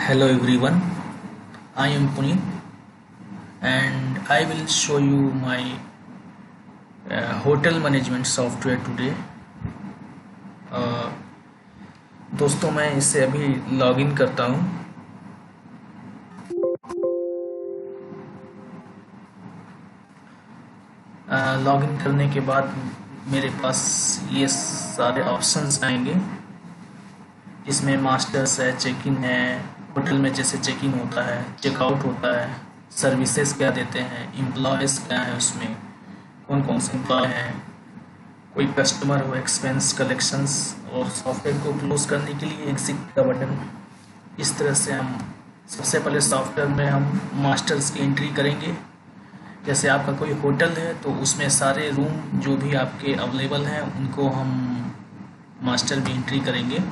Hello everyone, I am Puneet and I will show you my hotel management software today. Uh, दोस्तों मैं इससे अभी login करता हूँ। लॉगिन करने के बाद मेरे पास ये सारे ऑप्शंस आएंगे जिसमें मास्टर्स है, चेक इन है, होटल में जैसे चेक इन होता है, चेकआउट होता है, सर्विसेज क्या देते हैं, एम्प्लॉयज़ क्या है, उसमें कौन कौन से एम्प्लॉय हैं, कोई कस्टमर हो, एक्सपेंस, कलेक्शंस और सॉफ्टवेयर को क्लोज करने के लिए एग्जिट का बटन। इस तरह से हम सबसे पहले सॉफ्टवेयर में हम मास्टर्स की एंट्री करेंगे। जैसे आपका कोई होटल है तो उसमें सारे रूम जो भी आपके अवेलेबल हैं उनको हम मास्टर में एंट्री करेंगे।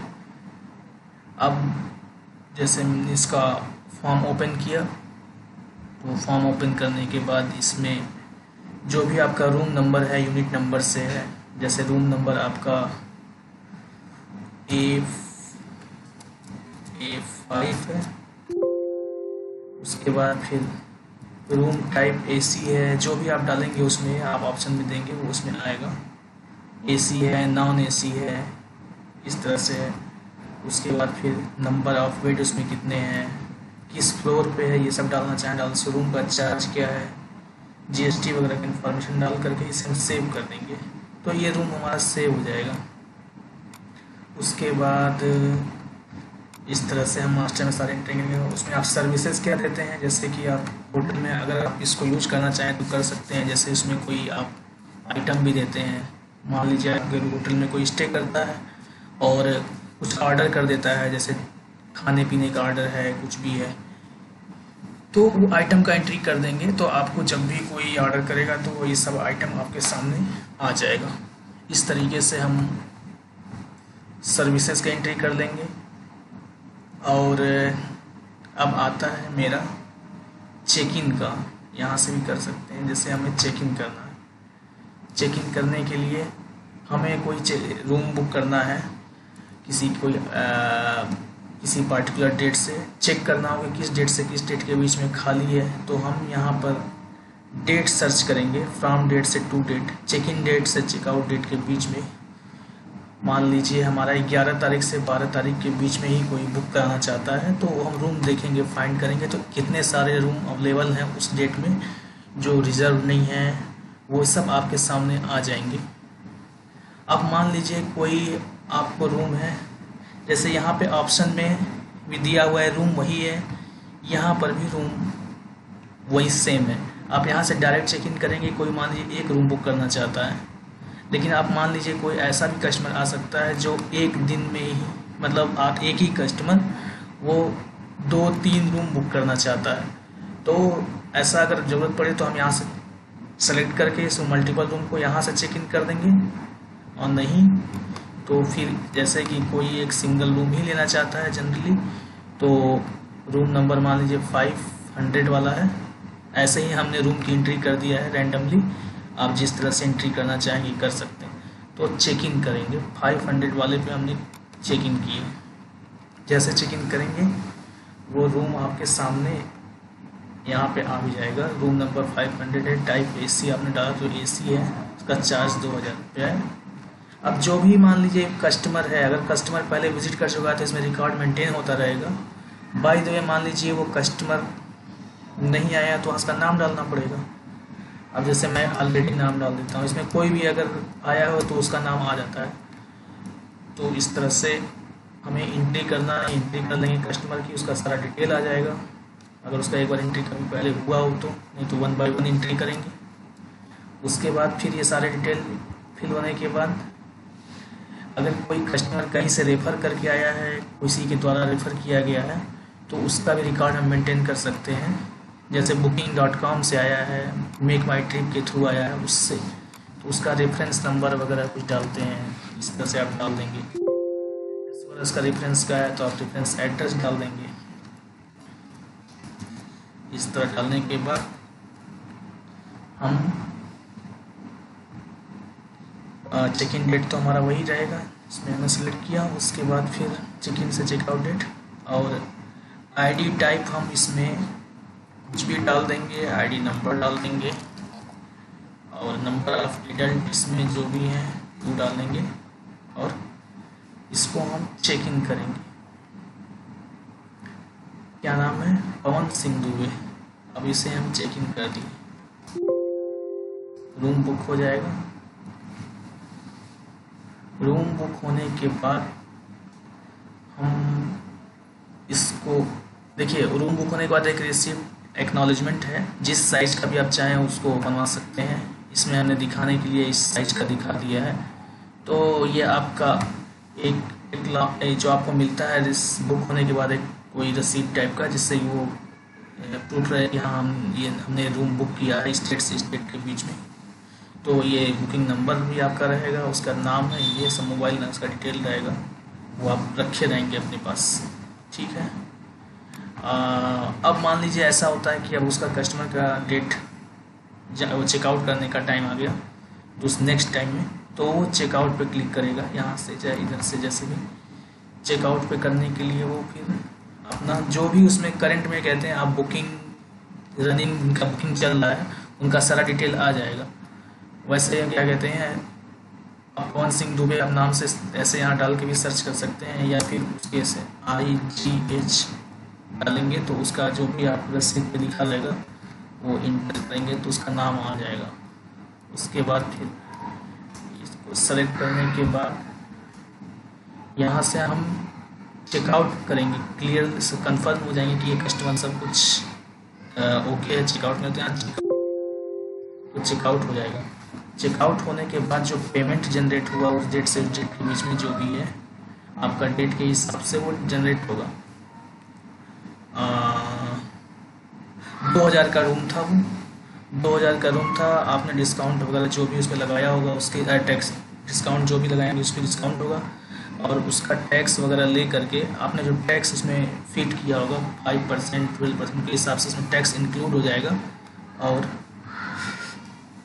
अब जैसे मैंने इसका फॉर्म ओपन किया तो फॉर्म ओपन करने के बाद इसमें जो भी आपका रूम नंबर है यूनिट नंबर से है। जैसे रूम नंबर आपका A5 है, उसके बाद फिर रूम टाइप AC है, जो भी आप डालेंगे उसमें आप ऑप्शन में देंगे वो उसमें आएगा। AC है, नॉन AC है, इस तरह से है। उसके बाद फिर नंबर ऑफ बेड उसमें कितने हैं, किस फ्लोर पे है, ये सब डालना चाहें डाल से। रूम का चार्ज क्या है, GST वगैरह की इन्फॉर्मेशन डाल करके इसे हम सेव कर देंगे तो ये रूम हमारा सेव हो जाएगा। उसके बाद इस तरह से हम मास्टर में सारे एंट्री करेंगे। उसमें आप सर्विसेज क्या देते हैं, जैसे कि आप होटल में अगर आप इसको यूज करना चाहें तो कर सकते हैं। जैसे इसमें कोई आप आइटम भी देते हैं, मान लीजिए अगर होटल में कोई स्टे करता है और कुछ ऑर्डर कर देता है, जैसे खाने पीने का ऑर्डर है, कुछ भी है, तो वो आइटम का एंट्री कर देंगे तो आपको जब भी कोई ऑर्डर करेगा तो वो ये सब आइटम आपके सामने आ जाएगा। इस तरीके से हम सर्विसेज का एंट्री कर लेंगे। और अब आता है मेरा चेक इन का, यहाँ से भी कर सकते हैं। जैसे हमें चेक इन करना है, चेक इन करने के लिए हमें कोई रूम बुक करना है, किसी पार्टिकुलर डेट से चेक करना होगा किस डेट से किस डेट के बीच में खाली है। तो हम यहाँ पर डेट सर्च करेंगे, फ्रॉम डेट से to date, check in date से चेकआउट डेट के बीच में। मान लीजिए हमारा 11 तारीख से 12 तारीख के बीच में ही कोई बुक कराना चाहता है तो हम रूम देखेंगे, फाइंड करेंगे तो कितने सारे रूम अवेलेबल हैं उस डेट में, जो रिजर्व नहीं है वो सब आपके सामने आ जाएंगे। अब मान लीजिए कोई आपको रूम है, जैसे यहाँ पे ऑप्शन में भी दिया हुआ है रूम वही है, यहाँ पर भी रूम वही सेम है। आप यहाँ से डायरेक्ट चेक इन करेंगे। कोई मान लीजिए एक रूम बुक करना चाहता है, लेकिन आप मान लीजिए कोई ऐसा भी कस्टमर आ सकता है जो एक दिन में ही, मतलब आप एक ही कस्टमर वो 2-3 रूम बुक करना चाहता है। तो ऐसा अगर ज़रूरत पड़े तो हम यहाँ से सेलेक्ट करके इस मल्टीपल रूम को यहाँ से चेक इन कर देंगे, और नहीं तो फिर जैसे कि कोई एक सिंगल रूम ही लेना चाहता है जनरली, तो रूम नंबर मान लीजिए 500 वाला है, ऐसे ही हमने रूम की एंट्री कर दिया है रैंडमली। आप जिस तरह से एंट्री करना चाहेंगे कर सकते हैं। तो चेक इन करेंगे, 500 वाले पे हमने चेक इन किए। जैसे चेक इन करेंगे वो रूम आपके सामने यहाँ पे आ भी जाएगा। रूम नंबर 500 है, टाइप AC आपने डाला तो AC है, उसका चार्ज 2000 रुपया है। अब जो भी मान लीजिए कस्टमर है, अगर कस्टमर पहले विजिट कर चुका है तो इसमें रिकॉर्ड मेंटेन होता रहेगा। बाय द वे मान लीजिए वो कस्टमर नहीं आया तो उसका नाम डालना पड़ेगा। अब जैसे मैं ऑलरेडी नाम डाल देता हूँ, इसमें कोई भी अगर आया हो तो उसका नाम आ जाता है। तो इस तरह से हमें एंट्री करना है, एंट्री कर लेंगे कस्टमर की, उसका सारा डिटेल आ जाएगा अगर उसका एक बार एंट्री कभी पहले हुआ हो तो, नहीं तो 1 बाय 1 एंट्री करेंगे। उसके बाद फिर ये सारे डिटेल फिल होने के बाद अगर कोई कस्टमर कहीं से रेफ़र करके आया है, किसी के द्वारा रेफ़र किया गया है, तो उसका भी रिकॉर्ड हम मेंटेन कर सकते हैं। जैसे booking.com से आया है, मेक माई ट्रिप के थ्रू आया है उससे, तो उसका रेफरेंस नंबर वगैरह कुछ डालते हैं, इस तरह से आप डाल देंगे। इस बार उसका रेफरेंस का है तो आप रेफरेंस एड्रेस डाल देंगे। इस तरह डालने के बाद हम चेक इन डेट तो हमारा वही रहेगा, इसमें हमने सेलेक्ट किया। उसके बाद फिर चेक इन से चेकआउट डेट, और आईडी टाइप हम इसमें कुछ भी डाल देंगे, आईडी नंबर डाल देंगे और नंबर ऑफ एडल्ट इसमें जो भी है वो डाल देंगे और इसको हम चेक इन करेंगे। क्या नाम है? पवन सिंह दुबे। अब इसे हम चेक इन कर दिए, रूम बुक हो जाएगा। रूम बुक होने के बाद हम इसको देखिए, रूम बुक होने के बाद एक रिसीप्ट एक्नॉलेजमेंट है, जिस साइज का भी आप चाहें उसको बनवा सकते हैं। इसमें हमने दिखाने के लिए इस साइज का दिखा दिया है। तो ये आपका एक जो आपको मिलता है इस बुक होने के बाद एक कोई रसीद टाइप का, जिससे वो प्रूफ रहे कि हाँ हमने रूम बुक किया है स्टेट से स्टेट के बीच में। तो ये बुकिंग नंबर भी आपका रहेगा, उसका नाम है, ये सब मोबाइल नंबर उसका डिटेल रहेगा, वो आप रखे रहेंगे अपने पास। ठीक है। अब मान लीजिए ऐसा होता है कि अब उसका कस्टमर का डेट चेकआउट करने का टाइम आ गया, तो उस नेक्स्ट टाइम में तो वो चेकआउट पे क्लिक करेगा, यहाँ से चाहे इधर से, जैसे भी चेकआउट पे करने के लिए वो फिर अपना जो भी उसमें करंट में कहते हैं आप बुकिंग रनिंग, उनका बुकिंग चल रहा है, उनका सारा डिटेल आ जाएगा। वैसे क्या कहते हैं, आप पवन सिंह दुबे आप नाम से ऐसे यहाँ डाल के भी सर्च कर सकते हैं, या फिर उसके से IGH डालेंगे तो उसका जो भी आप रसीद पे लिखा रहेगा वो इंटर करेंगे तो उसका नाम आ जाएगा। उसके बाद फिर इसको सेलेक्ट करने के बाद यहाँ से हम चेकआउट करेंगे, क्लियर से कंफर्म हो जाएंगे कि ये कस्टमर सब कुछ ओके है चेकआउट में, तो यहाँ चेकआउट हो जाएगा। चेकआउट होने के बाद जो पेमेंट जनरेट हुआ उस डेट से उस डेट के बीच में जो भी है आपका डेट के हिसाब से वो जनरेट होगा। 2000 का रूम था, वो 2000 का रूम था, आपने डिस्काउंट वगैरह जो भी उसमें लगाया होगा उसके टैक्स डिस्काउंट जो भी लगाएंगे उस पर डिस्काउंट होगा, और उसका टैक्स वगैरह ले करके आपने जो टैक्स उसमें फिट किया होगा 5% 12% के हिसाब से उसमें टैक्स इंक्लूड हो जाएगा और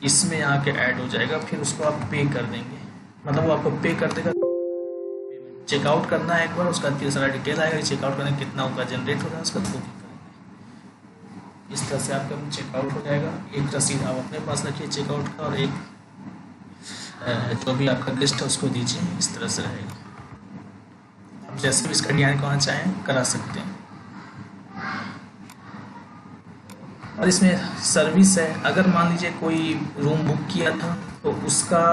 इसमें आके ऐड हो जाएगा। फिर उसको आप पे कर देंगे, मतलब वो आपको पे कर देगा। चेकआउट करना है एक बार, उसका फिर सारा डिटेल आएगा, चेकआउट करने कितना होगा जनरेट हो रहा है उसका बुकिंग करेंगे। इस तरह से आपका चेकआउट हो जाएगा। एक रसीद आप अपने पास रखिए चेकआउट का, और एक जो भी आपका गेस्ट है उसको दीजिए। इस तरह से रहेगा। आप जैसे भी इसका डिजाइन करना चाहें करा सकते हैं। और इसमें सर्विस है, अगर मान लीजिए कोई रूम बुक किया था तो उसका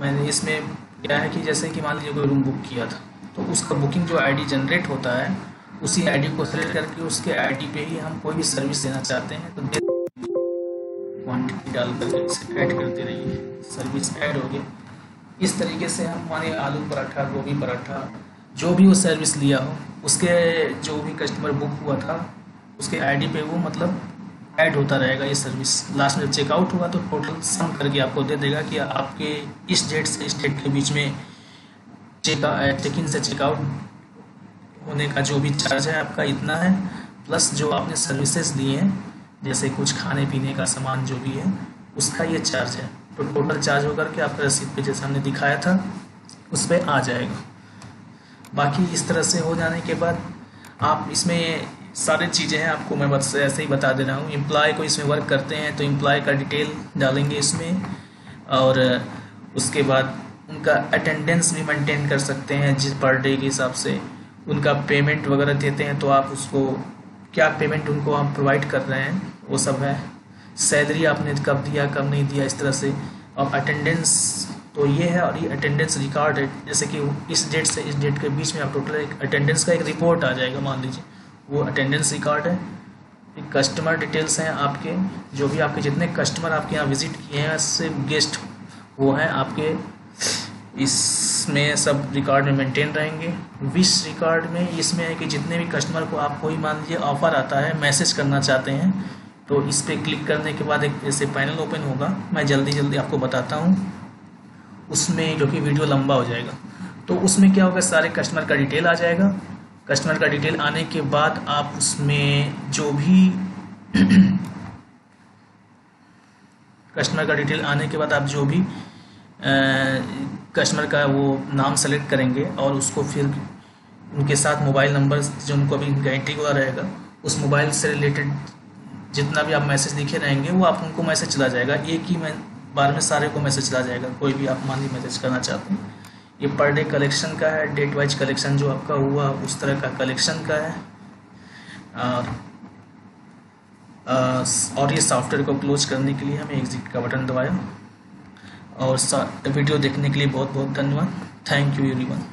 मैंने इसमें क्या है कि जैसे कि मान लीजिए कोई रूम बुक किया था तो उसका बुकिंग जो आईडी जनरेट होता है उसी आईडी को सेलेक्ट करके उसके आईडी पे ही हम कोई भी सर्विस देना चाहते हैं तो क्वांटिटी डाल करके इसे ऐड करते रहिए, सर्विस ऐड हो गई। इस तरीके से हम माने आलू पराठा, गोभी पराठा, जो भी वो सर्विस लिया हो उसके जो भी कस्टमर बुक हुआ था उसके आईडी पे वो मतलब ऐड होता रहेगा ये सर्विस। लास्ट में जब चेकआउट होगा तो टोटल सम करके आपको दे देगा कि आपके इस डेट से इस डेट के बीच में चेक इन से चेकआउट होने का जो भी चार्ज है आपका इतना है, प्लस जो आपने सर्विसेज दिए हैं जैसे कुछ खाने पीने का सामान जो भी है उसका ये चार्ज है। तो टोटल चार्ज होकर के आपका रसीद पे जैसे हमने दिखाया था उस पर आ जाएगा। बाकी इस तरह से हो जाने के बाद आप इसमें सारी चीज़ें हैं, आपको मैं बस ऐसे ही बता दे रहा हूँ। एम्प्लॉय को इसमें वर्क करते हैं तो एम्प्लॉय का डिटेल डालेंगे इसमें, और उसके बाद उनका अटेंडेंस भी मेंटेन कर सकते हैं जिस पर डे के हिसाब से। उनका पेमेंट वगैरह देते हैं तो आप उसको क्या पेमेंट उनको आप प्रोवाइड कर रहे हैं वो सब है। सैलरी आपने कब दिया कब नहीं दिया इस तरह से। और अटेंडेंस तो ये है, और ये अटेंडेंस रिकॉर्ड है, जैसे कि इस डेट से इस डेट के बीच में आप टोटल एक अटेंडेंस का एक रिपोर्ट आ जाएगा, मान लीजिए वो अटेंडेंस रिकॉर्ड है। कस्टमर डिटेल्स हैं आपके, जो भी आपके जितने कस्टमर आपके यहाँ विजिट किए हैं सिर्फ गेस्ट वो हैं आपके, इसमें सब रिकॉर्ड में मेंटेन रहेंगे। विश रिकॉर्ड में इसमें है कि जितने भी कस्टमर को आप कोई मान लीजिए ऑफर आता है मैसेज करना चाहते हैं तो इस पर क्लिक करने के बाद एक ऐसे पैनल ओपन होगा, मैं जल्दी आपको बताता हूँ उसमें, जो कि वीडियो लंबा हो जाएगा। तो उसमें क्या होगा, सारे कस्टमर का डिटेल आ जाएगा। कस्टमर का डिटेल आने के बाद आप उसमें जो भी कस्टमर का डिटेल आने के बाद आप जो भी कस्टमर का वो नाम सेलेक्ट करेंगे और उसको फिर उनके साथ मोबाइल नंबर जो उनको अभी इनका एंट्री हुआ रहेगा, उस मोबाइल से रिलेटेड जितना भी आप मैसेज लिखे रहेंगे वो आप उनको मैसेज चला जाएगा, एक ही बार में सारे को मैसेज चला जाएगा, कोई भी आप मान ली मैसेज करना चाहते हैं। ये पर डे कलेक्शन का है, डेट वाइज कलेक्शन जो आपका हुआ उस तरह का कलेक्शन का है। और ये सॉफ्टवेयर को क्लोज करने के लिए हमें एग्जिट का बटन दबाया। और वीडियो देखने के लिए बहुत बहुत धन्यवाद। Thank you everyone.